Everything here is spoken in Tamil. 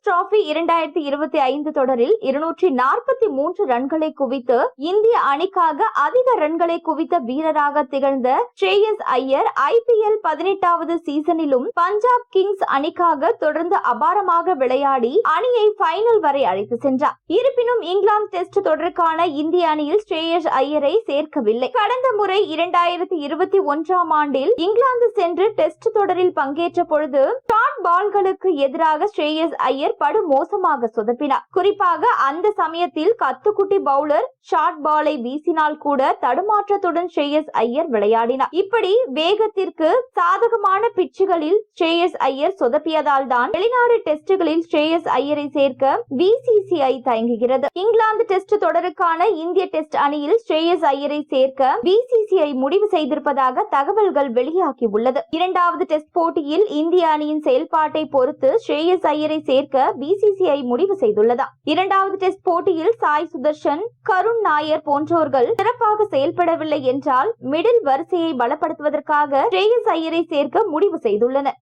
டிராபி 2025 தொடரில் 243 ரன்களை குவித்து இந்திய அணிக்காக அதிக ரன்களை குவித்த வீரராக திகழ்ந்த ஸ்ரேயஸ் ஐயர் IPL 18வது சீசனிலும் பஞ்சாப் கிங்ஸ் அணிக்காக தொடர்ந்து அபாரமாக விளையாடி அணியை ஃபைனல் வரை அழைத்து சென்றார். இருப்பினும் இங்கிலாந்து டெஸ்ட் தொடருக்கான இந்திய அணியில் ஸ்ரேயஸ் ஐயரை சேர்க்கவில்லை. கடந்த முறை 2021ஆம் ஆண்டில் இங்கிலாந்து சென்று டெஸ்ட் தொடரில் பங்கேற்ற பொழுது ஷார்ட் பால்களுக்கு எதிராக ஸ்ரேயஸ் ஐயர் படு மோசமாக சொதப்பினார். குறிப்பாக அந்த சமயத்தில் கத்துக்குட்டி பவுலர் ஷார்ட் பாலை வீசினால் கூட தடுமாற்றத்துடன் ஸ்ரேயஸ் ஐயர் விளையாடினார். இப்படி வேகத்திற்கு சாதகமான பிட்சுகளில் ஸ்ரேயஸ் ஐயர் சொதப்பியதால் தான் வெளிநாடு டெஸ்டுகளில் ஸ்ரேயஸ் ஐயரை சேர்க்க BCCI தயங்குகிறது. இங்கிலாந்து டெஸ்ட் தொடருக்கான இந்திய டெஸ்ட் அணியில் ஸ்ரேயஸ் ஐயரை சேர்க்க BCCI முடிவு செய்திருப்பதாக தகவல்கள் வெளியாகியுள்ளது. இரண்டாவது டெஸ்ட் போட்டியில் இந்திய அணியின் செயல்பாட்டை பொறுத்து ஸ்ரேயஸ் ஐயரை சேர்க்க BCCI முடிவு செய்துள்ளதா. இரண்டாவது டெஸ்ட் போட்டியில் சாய் சுதர்ஷன், கருண் நாயர் போன்றோர்கள் சிறப்பாக செயல்படவில்லை என்றால் மிடில் வரிசையை பலப்படுத்துவதற்காக ஸ்ரேயஸ் ஐயரை சேர்க்க முடிவு செய்துள்ளனர்.